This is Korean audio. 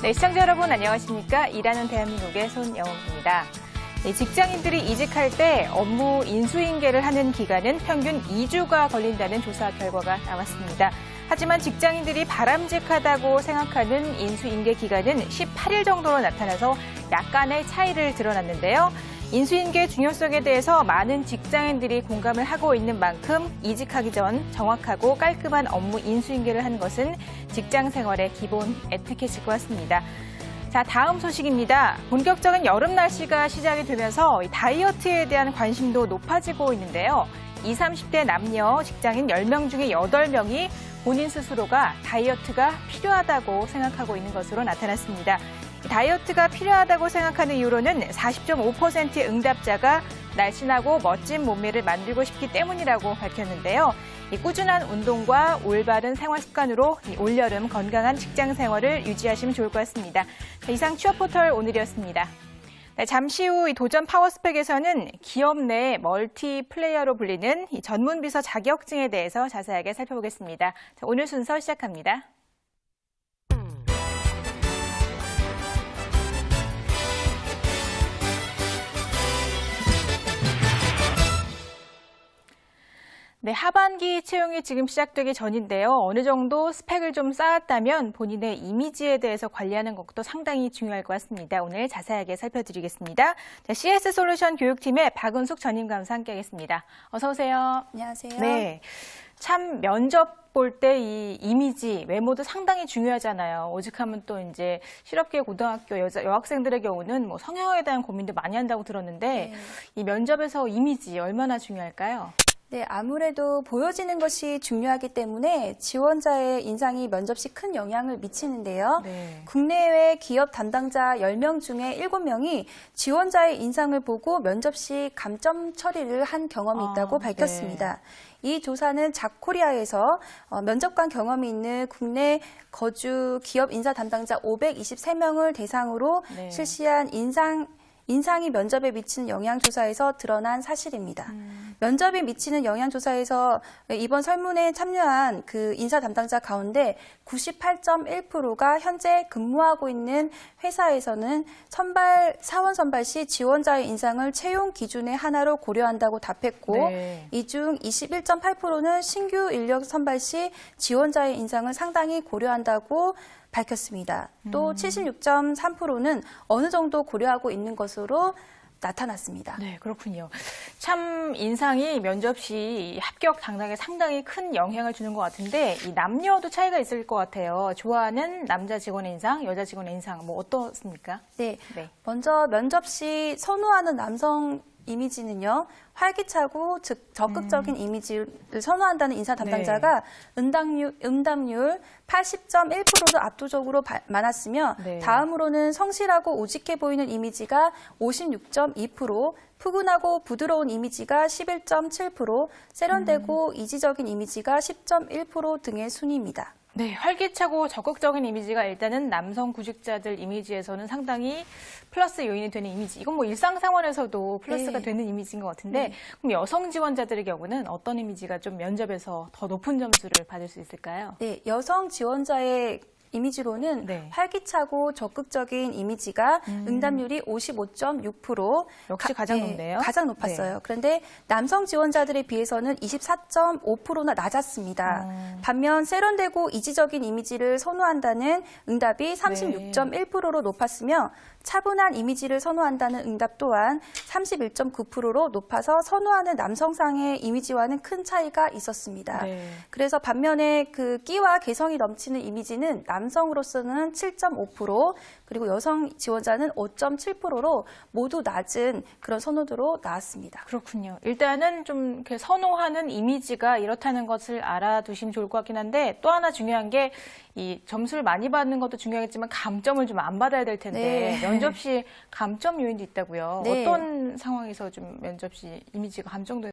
네, 시청자 여러분 안녕하십니까? 일하는 대한민국의 손영웅입니다. 네, 직장인들이 이직할 때 업무 인수인계를 하는 기간은 평균 2주가 걸린다는 조사 결과가 나왔습니다. 하지만 직장인들이 바람직하다고 생각하는 인수인계 기간은 18일 정도로 나타나서 약간의 차이를 드러났는데요. 인수인계의 중요성에 대해서 많은 직장인들이 공감을 하고 있는 만큼 이직하기 전 정확하고 깔끔한 업무 인수인계를 하는 것은 직장 생활의 기본 에티켓일 것 같습니다. 자, 다음 소식입니다. 본격적인 여름 날씨가 시작이 되면서 다이어트에 대한 관심도 높아지고 있는데요. 20, 30대 남녀 직장인 10명 중에 8명이 본인 스스로가 다이어트가 필요하다고 생각하고 있는 것으로 나타났습니다. 다이어트가 필요하다고 생각하는 이유로는 40.5%의 응답자가 날씬하고 멋진 몸매를 만들고 싶기 때문이라고 밝혔는데요. 꾸준한 운동과 올바른 생활 습관으로 올여름 건강한 직장 생활을 유지하시면 좋을 것 같습니다. 이상 취업포털 오늘이었습니다. 네, 잠시 후 도전 파워스펙에서는 기업 내 멀티플레이어로 불리는 전문 비서 자격증에 대해서 자세하게 살펴보겠습니다. 자, 오늘 순서 시작합니다. 네, 하반기 채용이 지금 시작되기 전인데요. 어느 정도 스펙을 좀 쌓았다면 본인의 이미지에 대해서 관리하는 것도 상당히 중요할 것 같습니다. 오늘 자세하게 살펴드리겠습니다. 자, CS솔루션 교육팀의 박은숙 전임감사 함께하겠습니다. 어서 오세요. 안녕하세요. 네, 참 면접 볼 때 이 이미지, 외모도 상당히 중요하잖아요. 오직하면 또 이제 실업계 고등학교 여학생들의 경우는 뭐 성형에 대한 고민도 많이 한다고 들었는데 네. 이 면접에서 이미지 얼마나 중요할까요? 네, 아무래도 보여지는 것이 중요하기 때문에 지원자의 인상이 면접 시 큰 영향을 미치는데요. 네. 국내외 기업 담당자 10명 중에 7명이 지원자의 인상을 보고 면접 시 감점 처리를 한 경험이 있다고 밝혔습니다. 네. 이 조사는 작코리아에서 면접관 경험이 있는 국내 거주 기업 인사 담당자 523명을 대상으로 네. 실시한 인상이 면접에 미치는 영향 조사에서 드러난 사실입니다. 면접에 미치는 영향 조사에서 이번 설문에 참여한 그 인사 담당자 가운데 98.1%가 현재 근무하고 있는 회사에서는 사원 선발 시 지원자의 인상을 채용 기준의 하나로 고려한다고 답했고, 네. 이 중 21.8%는 신규 인력 선발 시 지원자의 인상을 상당히 고려한다고 밝혔습니다. 또 76.3%는 어느 정도 고려하고 있는 것으로 나타났습니다. 네, 그렇군요. 참 인상이 면접 시 합격 당락에 상당히 큰 영향을 주는 것 같은데 이 남녀도 차이가 있을 것 같아요. 좋아하는 남자 직원의 인상, 여자 직원의 인상 뭐 어떻습니까? 네, 네. 먼저 면접 시 선호하는 남성 이미지는요, 활기차고 적극적인 이미지를 선호한다는 인사 담당자가 네. 응답률 80.1%로 압도적으로 많았으며, 네. 다음으로는 다음으로는 성실하고 우직해 보이는 이미지가 56.2%, 푸근하고 부드러운 이미지가 11.7%, 세련되고 이지적인 이미지가 10.1% 등의 순위입니다. 네, 활기차고 적극적인 이미지가 일단은 남성 구직자들 이미지에서는 상당히 플러스 요인이 되는 이미지. 이건 뭐 일상생활에서도 플러스가 네. 되는 이미지인 것 같은데 네. 그럼 여성 지원자들의 경우는 어떤 이미지가 좀 면접에서 더 높은 점수를 받을 수 있을까요? 네, 여성 지원자의 이미지로는 네. 활기차고 적극적인 이미지가 응답률이 55.6%. 역시 가장 높네요. 가장 높았어요. 네. 그런데 남성 지원자들에 비해서는 24.5%나 낮았습니다. 반면 세련되고 이지적인 이미지를 선호한다는 응답이 36.1%로 높았으며, 차분한 이미지를 선호한다는 응답 또한 31.9%로 높아서 선호하는 남성상의 이미지와는 큰 차이가 있었습니다. 네. 그래서 반면에 그 끼와 개성이 넘치는 이미지는 남성으로서는 7.5%, 그리고 여성 지원자는 5.7%로 모두 낮은 그런 선호도로 나왔습니다. 그렇군요. 일단은 좀 이렇게 선호하는 이미지가 이렇다는 것을 알아두시면 좋을 것 같긴 한데 또 하나 중요한 게 이 점수를 많이 받는 것도 중요하겠지만 감점을 좀 안 받아야 될 텐데 네. 면접 시 감점 요인도 있다고요. 네. 어떤 상황에서 좀 면접 시 이미지가 감점도